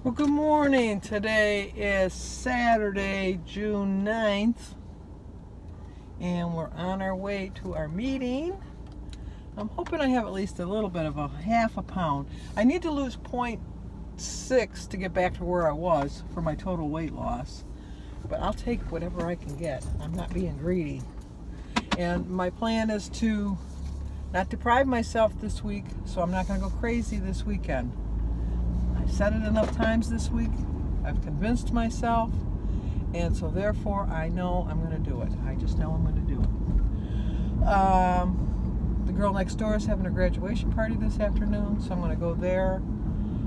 Well, good morning. Today is Saturday, June 9th, and we're on our way to our meeting. I'm hoping I have at least a little bit of a half a pound. I need to lose 0.6 to get back to where I was for my total weight loss, but I'll take whatever I can get. I'm not being greedy. And my plan is to not deprive myself this week, so I'm not going to go crazy this weekend. I've said it enough times this week. I've convinced myself, and so therefore I know I'm going to do it. I just know I'm going to do it. The girl next door is having a graduation party this afternoon, so I'm going to go there.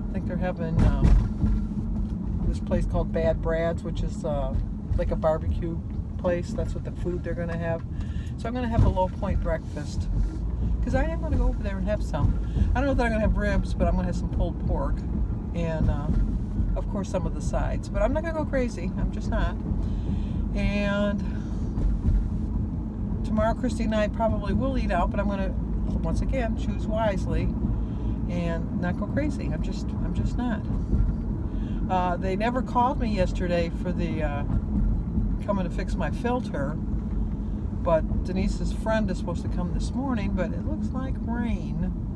I think they're having this place called Bad Brad's, which is like a barbecue place. That's what the food they're going to have. So I'm going to have a low point breakfast, because I am going to go over there and have some. I don't know that I'm going to have ribs, but I'm going to have some pulled pork. And of course some of the sides, but I'm not gonna go crazy. I'm just not. And tomorrow Christy and I probably will eat out, but I'm gonna once again choose wisely and not go crazy. I'm just not. They never called me yesterday for the coming to fix my filter, but Denise's friend is supposed to come this morning, but it looks like rain.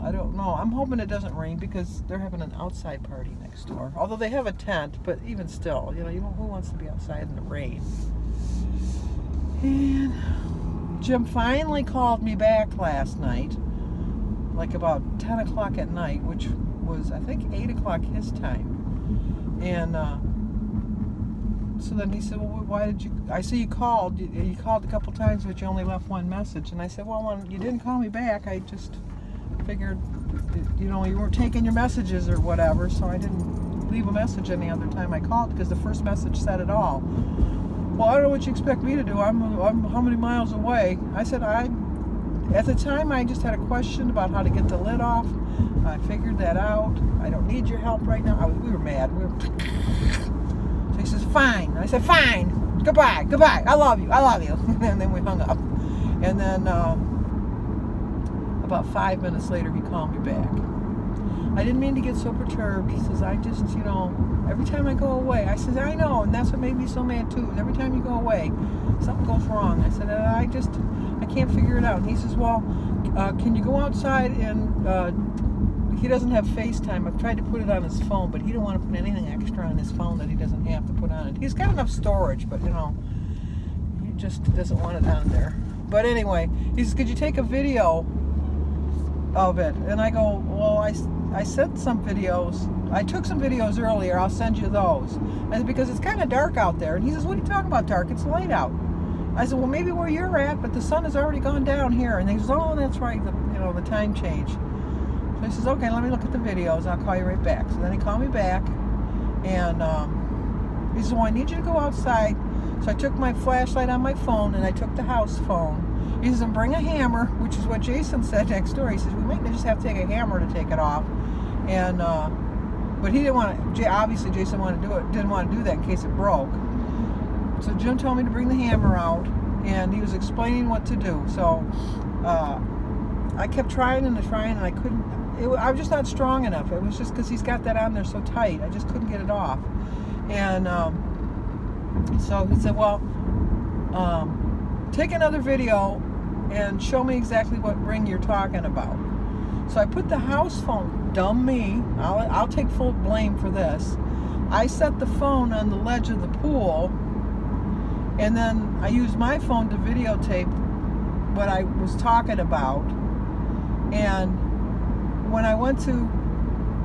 I don't know. I'm hoping it doesn't rain because they're having an outside party next door. Although they have a tent, but even still, you know who wants to be outside in the rain? And Jim finally called me back last night, like about 10 o'clock at night, which was, I think, 8 o'clock his time. And so then he said, well, why did you, I see you called. You called a couple times, but you only left one message. And I said, well, when you didn't call me back, I just figured, you weren't taking your messages or whatever, so I didn't leave a message any other time I called, because the first message said it all. Well, I don't know what you expect me to do. I'm how many miles away? I said, at the time I just had a question about how to get the lid off. I figured that out. I don't need your help right now. We were mad. So he says, fine. I said, fine. Goodbye. I love you. And then we hung up. And then about 5 minutes later, he called me back. I didn't mean to get so perturbed. He says, I just, every time I go away, I said, I know, and that's what made me so mad too. Every time you go away, something goes wrong. I said, I can't figure it out. And he says, well, can you go outside and, he doesn't have FaceTime. I've tried to put it on his phone, but he don't want to put anything extra on his phone that he doesn't have to put on it. He's got enough storage, but, he just doesn't want it on there. But anyway, he says, could you take a video of it? And I go, well, I sent some videos. I took some videos earlier. I'll send you those. I said, because it's kind of dark out there. And he says, what are you talking about dark? It's light out. I said, well, maybe where you're at, but the sun has already gone down here. And he says, oh, that's right, the time change. So he says, okay, let me look at the videos. I'll call you right back. So then he called me back, and he says, well, I need you to go outside. So I took my flashlight on my phone, and I took the house phone. He says, and bring a hammer, which is what Jason said next door. He says, we might just have to take a hammer to take it off. And but he didn't want to. Obviously, Jason didn't want to do that in case it broke. So Jim told me to bring the hammer out, and he was explaining what to do. So I kept trying and I couldn't. I was just not strong enough. It was just because he's got that on there so tight. I just couldn't get it off. And so he said, well, take another video and show me exactly what ring you're talking about. So I put the house phone, dumb me, I'll take full blame for this. I set the phone on the ledge of the pool, and then I used my phone to videotape what I was talking about. And when I went to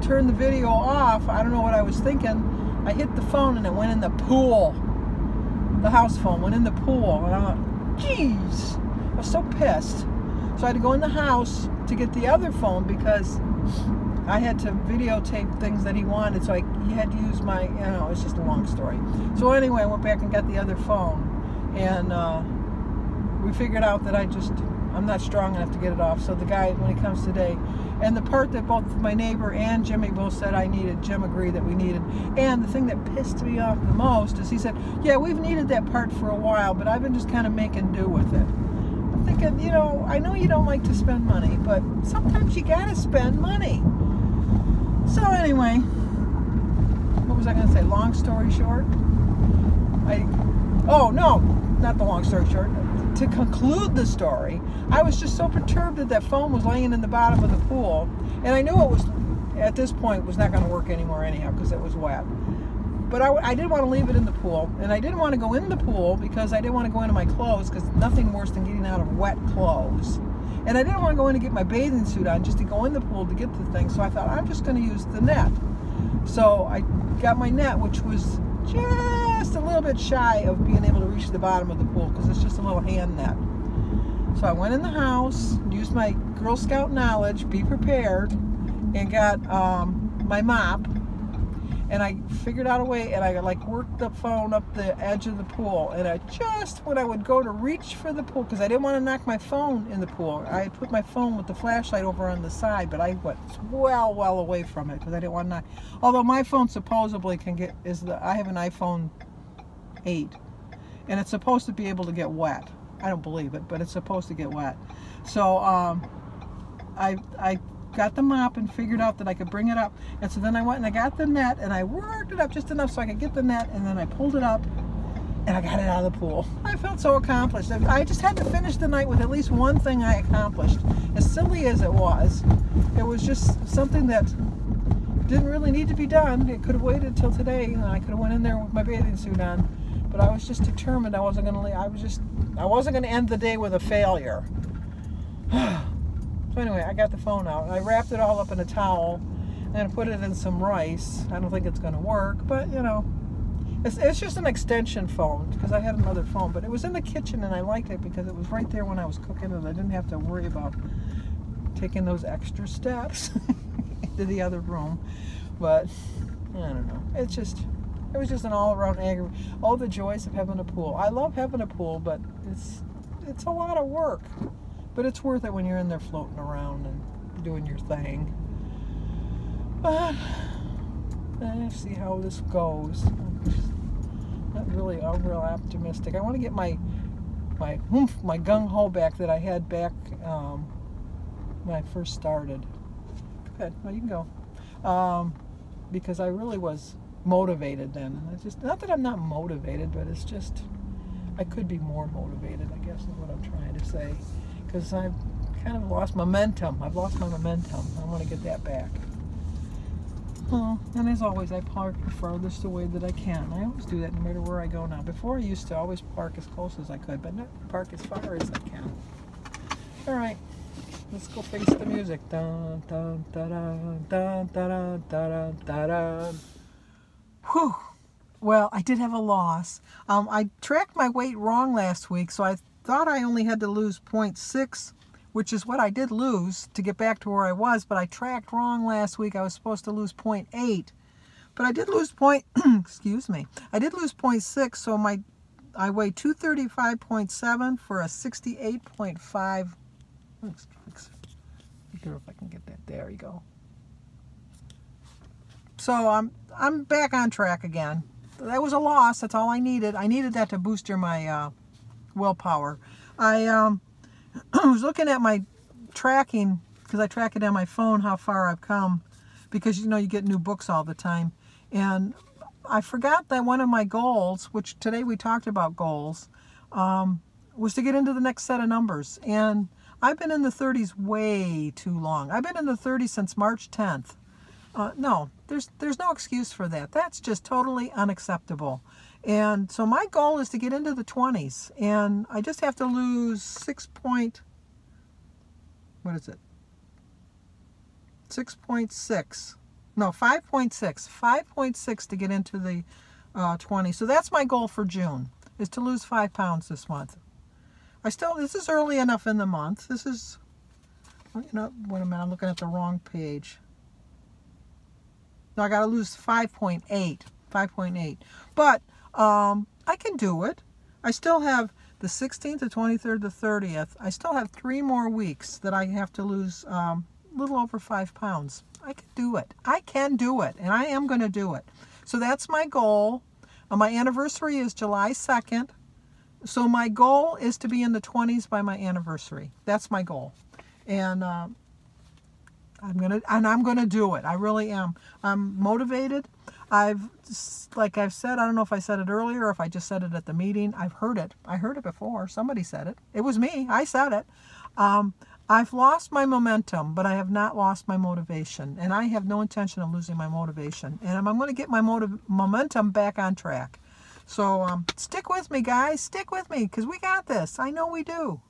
turn the video off, I don't know what I was thinking, I hit the phone and it went in the pool. The house phone went in the pool, and I thought, geez, I was so pissed. So I had to go in the house to get the other phone, because I had to videotape things that he wanted, so he had to use my, it's just a long story. So anyway, I went back and got the other phone, and we figured out that I'm not strong enough to get it off. So the guy, when he comes today, and the part that both my neighbor and Jimmy both said I needed, Jim agreed that we needed. And the thing that pissed me off the most is he said, yeah, we've needed that part for a while, but I've been just kind of making do with it. I'm thinking, I know you don't like to spend money, but sometimes you gotta spend money. So anyway, was I going to say? Long story short, oh no, not the long story short. To conclude the story, I was just so perturbed that that phone was laying in the bottom of the pool, and I knew it was, at this point, was not going to work anymore anyhow because it was wet. But I didn't want to leave it in the pool, and I didn't want to go in the pool because I didn't want to go into my clothes, because nothing worse than getting out of wet clothes. And I didn't want to go in to get my bathing suit on just to go in the pool to get the thing, so I thought I'm just going to use the net. So I got my net, which was just a little bit shy of being able to reach the bottom of the pool because it's just a little hand net. So I went in the house, used my Girl Scout knowledge, be prepared, and got my mop, and I figured out a way, and I like worked the phone up the edge of the pool, and I just, when I would go to reach for the pool, because I didn't want to knock my phone in the pool, I had put my phone with the flashlight over on the side, but I went well away from it because I didn't want to knock. Although my phone supposedly can get, I have an iPhone 8, and it's supposed to be able to get wet. I don't believe it, but it's supposed to get wet. So I got the mop and figured out that I could bring it up, and so then I went and I got the net and I worked it up just enough so I could get the net, and then I pulled it up and I got it out of the pool. I felt so accomplished. I just had to finish the night with at least one thing I accomplished. As silly as it was just something that didn't really need to be done. It could have waited till today, and I could have went in there with my bathing suit on, but I was just determined I wasn't going to leave. I wasn't going to end the day with a failure. So anyway, I got the phone out, and I wrapped it all up in a towel, and I put it in some rice. I don't think it's going to work, but you know, it's just an extension phone, because I had another phone, but it was in the kitchen, and I liked it because it was right there when I was cooking, and I didn't have to worry about taking those extra steps to the other room. But I don't know. It was just an all-around aggravation. All the joys of having a pool. I love having a pool, but it's a lot of work. But it's worth it when you're in there floating around and doing your thing. But let's see how this goes. I'm just not really real optimistic. I want to get my gung-ho back that I had back when I first started. Good. Well, you can go. Because I really was motivated then. It's just not that I'm not motivated, but it's just I could be more motivated, I guess is what I'm trying to say. Because I've kind of lost momentum. I've lost my momentum. I want to get that back. And as always, I park the farthest away that I can. I always do that no matter where I go now. Before I used to always park as close as I could, but not park as far as I can. All right, let's go face the music. Dun, dun, dun, dun, dun, dun, dun, dun, dun. Whew. Well, I did have a loss. I tracked my weight wrong last week, so I thought I only had to lose 0.6, which is what I did lose to get back to where I was, but I tracked wrong last week. I was supposed to lose 0.8, but I did lose excuse me. I did lose 0.6, so I weigh 235.7 for a 68.5. Let's see if I can get that. There you go. So I'm back on track again. That was a loss. That's all I needed. I needed that to boost my willpower. I was looking at my tracking, because I track it on my phone how far I've come, because you know you get new books all the time, and I forgot that one of my goals, which today we talked about goals, was to get into the next set of numbers, and I've been in the 30s way too long. I've been in the 30s since March 10th. No, there's no excuse for that. That's just totally unacceptable. And so my goal is to get into the 20s, and I just have to lose 6.6 to get into the 20. So that's my goal for June, is to lose 5 pounds this month. This is early enough in the month. This is, you know, wait a minute, I'm looking at the wrong page. No, I got to lose 5.8. But I can do it. I still have the 16th, the 23rd, the 30th. I still have 3 more weeks that I have to lose a little over 5 pounds. I can do it. I can do it, and I am going to do it. So that's my goal. My anniversary is July 2nd. So my goal is to be in the 20s by my anniversary. That's my goal. And I'm gonna do it. I really am. I'm motivated. like I've said, I don't know if I said it earlier or if I just said it at the meeting. I've heard it. I heard it before. Somebody said it. It was me. I said it. I've lost my momentum, but I have not lost my motivation. And I have no intention of losing my motivation. And I'm going to get my momentum back on track. So stick with me, guys. Stick with me, because we got this. I know we do.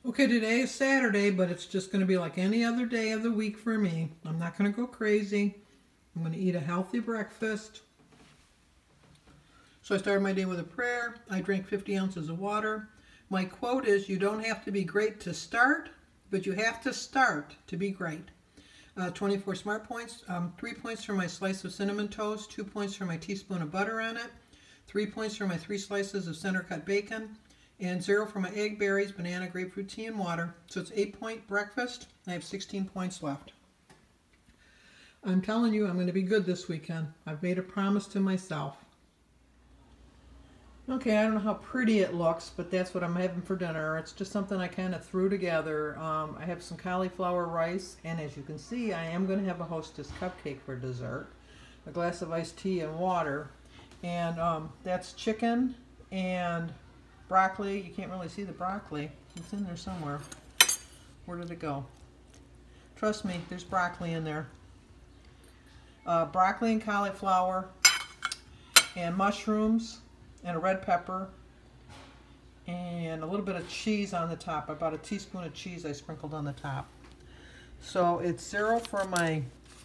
Okay, today is Saturday, but it's just going to be like any other day of the week for me. I'm not going to go crazy. I'm going to eat a healthy breakfast. So I started my day with a prayer. I drank 50 ounces of water. My quote is, you don't have to be great to start, but you have to start to be great. 24 smart points, 3 points for my slice of cinnamon toast, 2 points for my teaspoon of butter on it, 3 points for my 3 slices of center cut bacon, and 0 for my egg, berries, banana, grapefruit tea, and water. So it's 8-point breakfast. I have 16 points left. I'm telling you, I'm going to be good this weekend. I've made a promise to myself. Okay, I don't know how pretty it looks, but that's what I'm having for dinner. It's just something I kind of threw together. I have some cauliflower rice, and as you can see, I am going to have a Hostess cupcake for dessert, a glass of iced tea and water, and that's chicken and broccoli. You can't really see the broccoli. It's in there somewhere. Where did it go? Trust me, there's broccoli in there. Broccoli and cauliflower and mushrooms and a red pepper and a little bit of cheese on the top. About a teaspoon of cheese I sprinkled on the top. So it's 0 for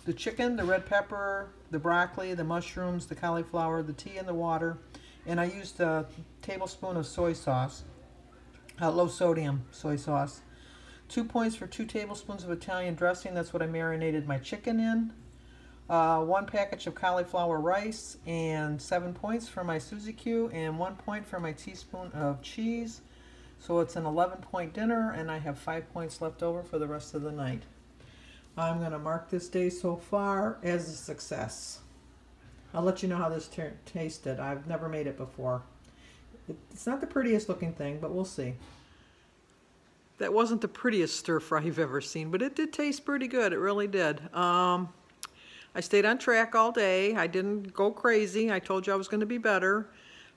the chicken, the red pepper, the broccoli, the mushrooms, the cauliflower, the tea, and the water. And I used a tablespoon of soy sauce, low sodium soy sauce. 2 points for 2 tablespoons of Italian dressing. That's what I marinated my chicken in. 1 package of cauliflower rice, and 7 points for my Suzy Q, and 1 point for my teaspoon of cheese. So it's an 11-point dinner, and I have 5 points left over for the rest of the night. I'm going to mark this day so far as a success. I'll let you know how this tasted. I've never made it before. It's not the prettiest looking thing, but we'll see. That wasn't the prettiest stir fry you've ever seen, but it did taste pretty good. It really did. I stayed on track all day. I didn't go crazy. I told you I was going to be better.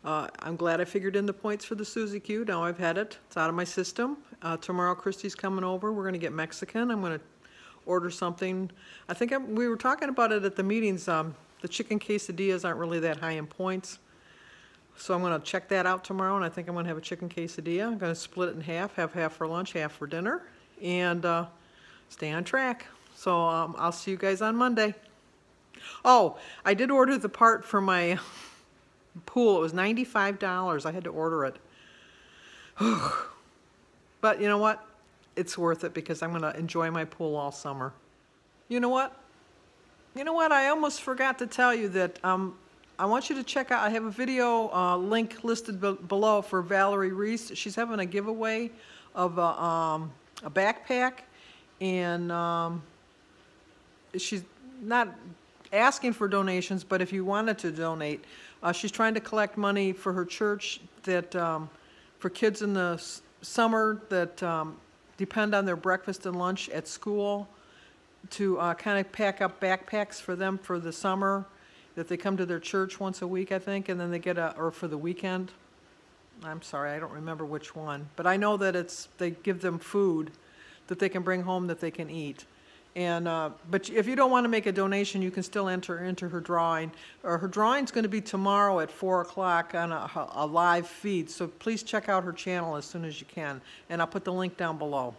I'm glad I figured in the points for the Suzy Q. Now I've had it. It's out of my system. Tomorrow Christy's coming over. We're going to get Mexican. I'm going to order something. I think we were talking about it at the meetings. The chicken quesadillas aren't really that high in points. So I'm going to check that out tomorrow, and I think I'm going to have a chicken quesadilla. I'm going to split it in half, have half for lunch, half for dinner, and stay on track. So I'll see you guys on Monday. Oh, I did order the part for my pool. It was $95. I had to order it. But you know what? It's worth it because I'm going to enjoy my pool all summer. You know what? I almost forgot to tell you that I want you to check out, I have a video link listed below for Valerie Reese. She's having a giveaway of a backpack, and she's not asking for donations, but if you wanted to donate, she's trying to collect money for her church that for kids in the summer that depend on their breakfast and lunch at school, to kind of pack up backpacks for them for the summer, that they come to their church once a week, I think, and then they get or for the weekend. I'm sorry, I don't remember which one, but I know that they give them food that they can bring home that they can eat. And but if you don't want to make a donation, you can still enter into her drawing. Her drawing's going to be tomorrow at 4 o'clock on a live feed, so please check out her channel as soon as you can, and I'll put the link down below.